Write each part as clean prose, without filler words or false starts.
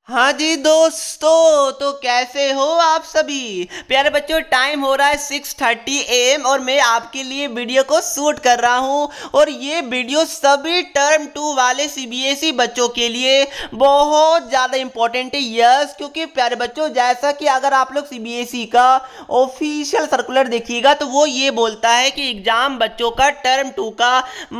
हाँ जी दोस्तों, तो कैसे हो आप सभी प्यारे बच्चों। टाइम हो रहा है 6:30 AM और मैं आपके लिए वीडियो को शूट कर रहा हूँ। और ये वीडियो सभी टर्म 2 वाले CBSE बच्चों के लिए बहुत ज़्यादा इम्पोर्टेंट है। यस, क्योंकि प्यारे बच्चों जैसा कि अगर आप लोग CBSE का ऑफिशियल सर्कुलर देखिएगा तो वो ये बोलता है कि एग्जाम बच्चों का टर्म 2 का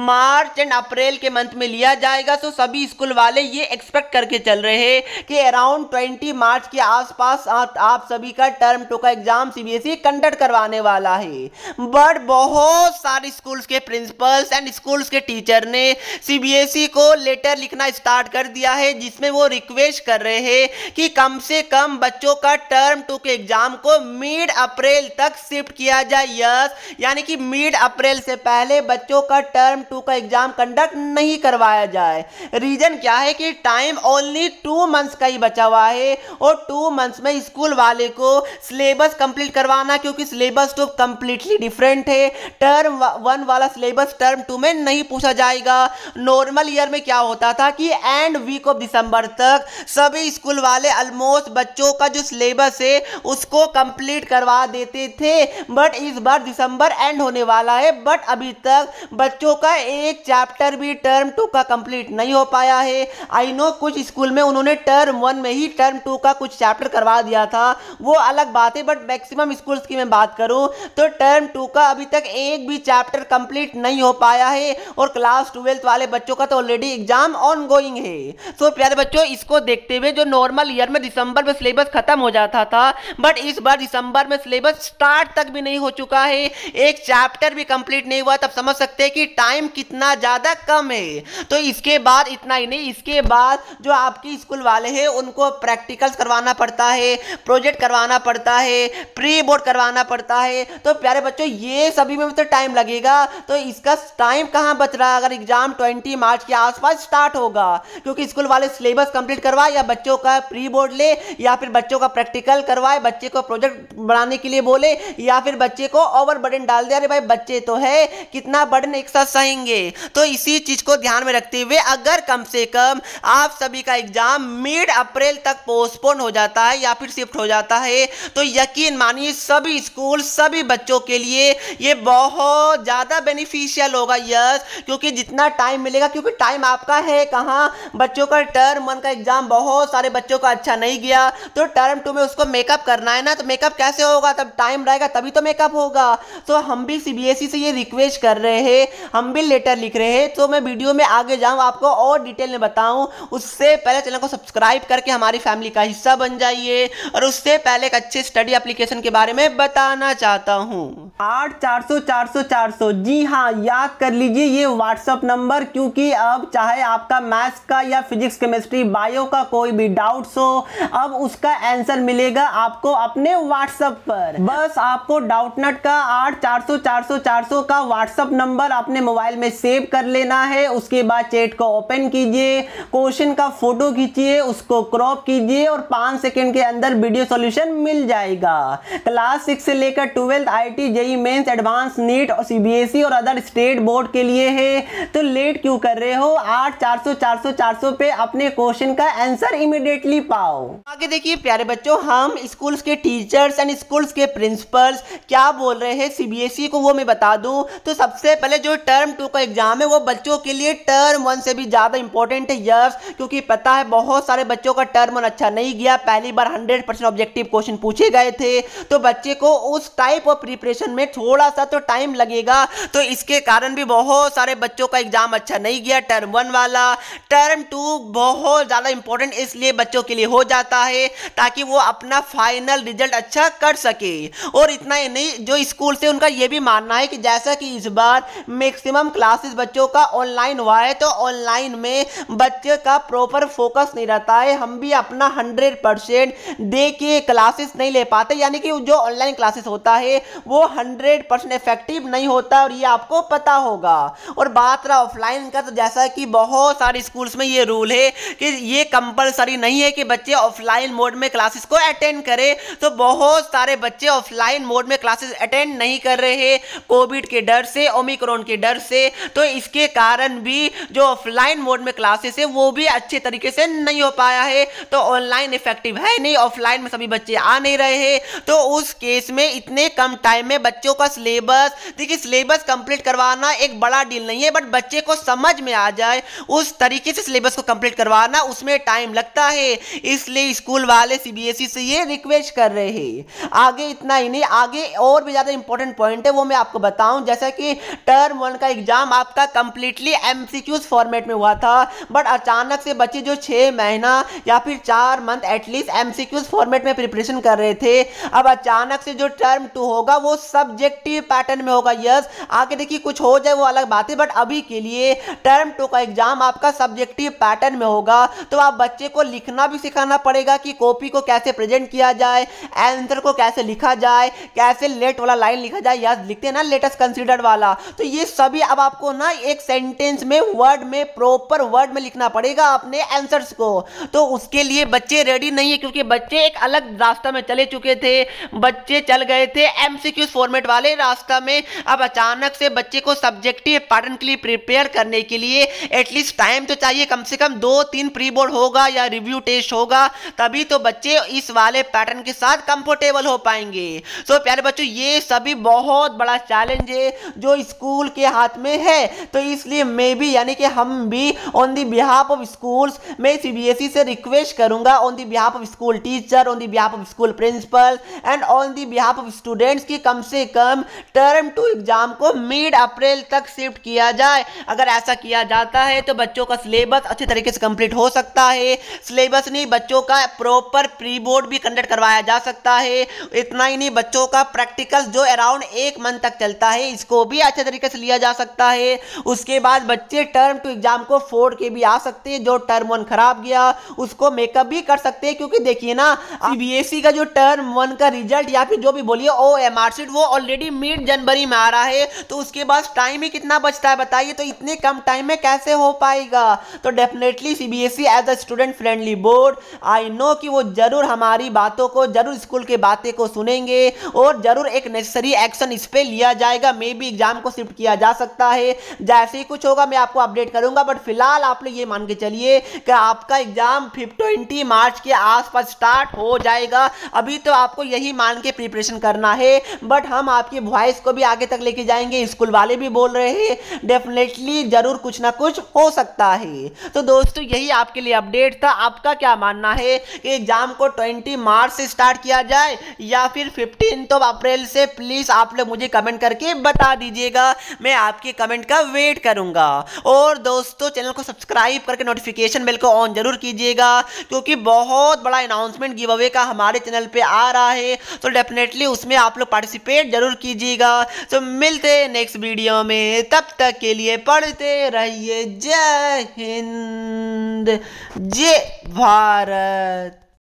मार्च एंड अप्रैल के मंथ में लिया जाएगा। तो सभी स्कूल वाले ये एक्सपेक्ट करके चल रहे हैं कि अराउंड 20 मार्च के आसपास आप सभी का टर्म 2 का एग्जाम CBSE कंडक्ट करवाने वाला है। बट बहुत सारे स्कूल्स के प्रिंसिपल्स एंड स्कूल्स के टीचर ने CBSE को लेटर लिखना स्टार्ट कर दिया है, जिसमें वो रिक्वेस्ट कर रहे हैं कि कम से कम बच्चों का टर्म 2 के एग्जाम को मिड अप्रैल तक शिफ्ट किया जाए। यस, यानी कि मिड अप्रैल से पहले बच्चों का टर्म 2 का एग्जाम कंडक्ट नहीं करवाया जाए। रीजन क्या है कि टाइम ओनली 2 मंथ्स का ही बचा हुआ है और 2 मंथ्स में स्कूल वाले को सिलेबस कंप्लीट करवाना, क्योंकि सिलेबस तो कंप्लीटली डिफरेंट है। टर्म 1 वाला सिलेबस टर्म 2 में नहीं पूछा जाएगा। नॉर्मल ईयर में क्या होता था कि एंड वीक ऑफ दिसंबर तक सभी स्कूल वाले ऑलमोस्ट बच्चों का जो सिलेबस है उसको कंप्लीट करवा देते थे। बट इस बार दिसंबर एंड होने वाला है, बट अभी तक बच्चों का एक चैप्टर भी टर्म 2 का कंप्लीट नहीं हो पाया है। आई नो कुछ स्कूल में उन्होंने टर्म 1 में ही टर्म 2 का कुछ चैप्टर करवा दिया था, वो अलग बात है। बट मैक्सिमम स्कूल्स की मैं बात करूं तो टर्म 2 का अभी तक एक भी चैप्टर कंप्लीट नहीं हो पाया है और क्लास 12th वाले बच्चों का तो ऑलरेडी एग्जाम ऑन गोइंग है। सो प्यारे बच्चों, इसको देखते हुए जो नॉर्मल ईयर में दिसंबर में सिलेबस खत्म हो जाता था, बट इस बार दिसंबर में सिलेबस स्टार्ट तक भी नहीं हो चुका है, एक चैप्टर भी कंप्लीट नहीं हुआ। तब समझ सकते हैं कि टाइम कितना ज्यादा कम है। तो इसके बाद इतना ही नहीं, इसके बाद जो आपकी स्कूल वाले हैं उनको प्रैक्टिकल्स करवाना पड़ता है, प्रोजेक्ट करवाना पड़ता है, प्री बोर्ड करवाना पड़ता है। तो प्यारे बच्चों ये सभी में तो टाइम लगेगा। तो इसका टाइम कहां बच रहा है अगर एग्जाम 20 मार्च के आसपास स्टार्ट होगा, क्योंकि स्कूल वाले सिलेबस कंप्लीट करवाए या बच्चों का प्री बोर्ड ले या फिर बच्चों का प्रैक्टिकल करवाए, बच्चे को प्रोजेक्ट बनाने के लिए बोले या फिर बच्चे को ओवर बर्डन डाल दे। अरे भाई बच्चे तो है, कितना बर्डन एक साथ सहेंगे। तो इसी चीज को ध्यान में रखते हुए अगर कम से कम आप सभी का एग्जाम मिड अप्रैल तक पोस्टपोन हो जाता है या फिर शिफ्ट हो जाता है तो यकीन मानिए सभी स्कूल सभी बच्चों के लिए ये बहुत ज्यादा बेनिफिशियल होगा। यस, क्योंकि जितना टाइम मिलेगा, क्योंकि टाइम आपका है कहां, बच्चों का टर्म 1 का एग्जाम बहुत सारे बच्चों का अच्छा नहीं गया तो टर्म 2 में उसको मेकअप करना है ना, तो मेकअप कैसे होगा, तब टाइम रहेगा तभी तो मेकअप होगा। तो हम भी CBSE से ये रिक्वेस्ट कर रहे हैं, हम भी लेटर लिख रहे हैं। तो मैं वीडियो में आगे जाऊं आपको और डिटेल में बताऊं, उससे पहले चैनल को सब्सक्राइब करके हमारी फैमिली का हिस्सा बन जाइए। और उससे पहले एक अच्छे स्टडी एप्लीकेशन के बारे में बताना चाहता हूं। 8400 जी हाँ, याद कर लीजिए ये व्हाट्सएप नंबर, क्योंकि अब चाहे आपका मैथ्स का या फिजिक्स केमिस्ट्री बायो का कोई भी डाउट्स हो, अब उसका आंसर मिलेगा आपको अपने व्हाट्सएप पर। बस आपको डाउटनट का 8400 का व्हाट्सएप नंबर अपने मोबाइल में सेव कर लेना है। उसके बाद चैट को ओपन कीजिए, क्वेश्चन का फोटो खींचिए, उसको क्रॉप कीजिए और 5 सेकंड के अंदर वीडियो सॉल्यूशन मिल जाएगा। क्लास 6 से लेकर 12th IIT JEE mains advance NEET और CBSE और अदर स्टेट बोर्ड के लिए है। तो लेट क्यों कर रहे हो, 8400 पे अपने क्वेश्चन का आंसर इमीडिएटली पाओ। आगे देखिए प्यारे बच्चों, हम स्कूल्स के टीचर्स एंड स्कूल्स के प्रिंसिपल्स क्या बोल रहे हैं CBSE को वो मैं बता दूं। तो सबसे पहले जो टर्म 2 का एग्जाम है वो बच्चों के लिए टर्म 1 से भी ज्यादा इंपॉर्टेंट है। यस, क्योंकि पता है बहुत सारे बच्चों का टर्म 1 अच्छा नहीं गया, पहली बार 100% ऑब्जेक्टिव क्वेश्चन पूछे गए थे, तो बच्चे को उस टाइप ऑफ प्रिपरेशन में थोड़ा सा तो टाइम लगेगा। तो इसके कारण भी बहुत सारे बच्चों का एग्जाम अच्छा नहीं गया टर्म 1 वाला। टर्म 2 बहुत ज्यादा इंपॉर्टेंट इसलिए बच्चों के लिए हो जाता है ताकि वो अपना फाइनल रिजल्ट अच्छा कर सके। और इतना ही नहीं, जो स्कूल से उनका ये भी मानना है कि जैसा कि इस बार मैक्सिमम क्लासेस बच्चों का ऑनलाइन हुआ है तो ऑनलाइन में बच्चे का प्रॉपर फोकस नहीं रहता है, हम भी अपना 100% दे के क्लासेस नहीं ले पाते, यानी कि जो ऑनलाइन क्लासेस होता है वो 100% इफेक्टिव नहीं होता और ये आपको पता होगा। और बात रहा ऑफलाइन का, तो जैसा कि बहुत सारे स्कूल्स में ये रूल है कि ये कंपलसरी नहीं है कि बच्चे ऑफलाइन मोड में क्लासेस को अटेंड करें, तो बहुत सारे बच्चे ऑफलाइन मोड में क्लासेस अटेंड नहीं कर रहे हैं कोविड के डर से, ओमिक्रॉन के डर से। तो इसके कारण भी जो ऑफलाइन मोड में क्लासेस है वो भी अच्छे तरीके से नहीं हो पा आया है तो ऑनलाइन इफेक्टिव है नहीं, ऑफलाइन में सभी बच्चे आ नहीं रहे हैं, तो उस केस में इतने कम टाइम में बच्चों का सिलेबस, देखिए सिलेबस कंप्लीट करवाना एक बड़ा डील नहीं है, बट बच्चे को समझ में आ जाए उस तरीके से सिलेबस को कंप्लीट करवाना, उसमें टाइम लगता है। इसलिए स्कूल वाले सीबीएसई से ये रिक्वेस्ट कर रहे हैं। आगे इतना ही नहीं, आगे और भी ज्यादा इंपॉर्टेंट पॉइंट है वो मैं आपको बताऊं, जैसा कि टर्म 1 का एग्जाम आपका कंप्लीटली एमसीक्यूज फॉर्मेट में हुआ था, बट अचानक से बच्चे जो 6 महीना या फिर 4 मंथ एटलीस्ट एमसीक्यूज फॉर्मेट में प्रिपरेशन कर रहे थे, अब अचानक से जो टर्म 2 होगा वो सब्जेक्टिव पैटर्न में होगा। यस, आगे देखिए कुछ हो जाए वो अलग बात है, बट अभी के लिए टर्म 2 का एग्जाम आपका सब्जेक्टिव पैटर्न में होगा। तो आप बच्चे को लिखना भी सिखाना पड़ेगा कि कॉपी को कैसे प्रेजेंट किया जाए, आंसर को कैसे लिखा जाए, कैसे लेट वाला लाइन लिखा जाए, या लिखते हैं ना लेटेस्ट कंसीडर्ड वाला, तो ये सभी अब आपको ना एक सेंटेंस में वर्ड में प्रॉपर वर्ड में लिखना पड़ेगा अपने आंसर्स को। तो उसके लिए बच्चे रेडी नहीं है, क्योंकि बच्चे एक अलग रास्ता में चले चुके थे, बच्चे चल गए थे एमसीक्यू फॉर्मेट वाले रास्ता में। अब अचानक से बच्चे को सब्जेक्टिव पैटर्न के लिए प्रिपेयर करने के लिए एटलीस्ट टाइम तो चाहिए, कम से कम 2-3 प्री बोर्ड होगा या रिव्यू टेस्ट होगा, तभी तो बच्चे इस वाले पैटर्न के साथ कंफर्टेबल हो पाएंगे। सो प्यारे बच्चों, ये सभी बहुत बड़ा चैलेंज है जो स्कूल के हाथ में है, तो इसलिए मैं भी यानी कि हम भी on the behalf of schools मैं सीबीएसई से रिक्वेस्ट करूंगा, on the behalf of school teacher, on the behalf of school principal and on the behalf of students की कम से कम टर्म 2 एग्जाम को मिड अप्रैल तक शिफ्ट किया जाए। अगर ऐसा किया जाता है तो बच्चों का सिलेबस अच्छे तरीके से कंप्लीट हो सकता है। सिलेबस नहीं, बच्चों का प्रॉपर प्री बोर्ड भी कंडक्ट करवाया जा सकता है। इतना ही नहीं, बच्चों का प्रैक्टिकल जो अराउंड 1 मंथ तक चलता है इसको भी अच्छे तरीके से लिया जा सकता है। उसके बाद बच्चे टर्म 2 एग्जाम को फोड़ के भी आ सकते हैं, जो टर्म 1 खराब गया उसको मेकअप भी कर सकते हैं, क्योंकि देखिए ना सीबीएसई का जो टर्म 1 का रिजल्ट या फिर जो भी बोलिए ओएमआर शीट वो ऑलरेडी मिड जनवरी में आ रहा है, तो उसके बाद टाइम ही कितना बचता है बताइए, तो इतने कम टाइम में कैसे हो पाएगा। तो definitely CBSE as a student friendly board I know कि वो जरूर हमारी बातों को, जरूर स्कूल के बातें को सुनेंगे और जरूर एक नेसेसरी एक्शन इस पे लिया जाएगा। मे भी एग्जाम को शिफ्ट किया जा सकता है, जैसे ही कुछ होगा मैं आपको अपडेट करूंगा, बट फिलहाल आप लोग ये मान के चलिए कि आपका एग्जाम 20 मार्च के आसपास स्टार्ट हो जाएगा। अभी तो आपको यही मान के प्रिपरेशन करना है, बट हम आपकी वॉइस को भी आगे तक लेके जाएंगे। स्कूल वाले भी बोल रहे हैं डेफिनेटली जरूर कुछ ना कुछ हो सकता है। तो दोस्तों यही आपके लिए अपडेट था। आपका क्या मानना है कि एग्जाम को 20 मार्च से स्टार्ट किया जाए या फिर 15 अप्रैल से? प्लीज आप लोग मुझे कमेंट करके बता दीजिएगा, मैं आपके कमेंट का वेट करूंगा। और दोस्तों चैनल को सब्सक्राइब करके नोटिफिकेशन बेल को ऑन जरूर कीजिएगा, क्योंकि बहुत बड़ा अनाउंसमेंट गिव अवे का हमारे चैनल पे आ रहा है, तो डेफिनेटली उसमें आप लोग पार्टिसिपेट जरूर कीजिएगा। तो मिलते हैं नेक्स्ट वीडियो में, तब तक के लिए पढ़ते रहिए। जय हिंद, जय भारत।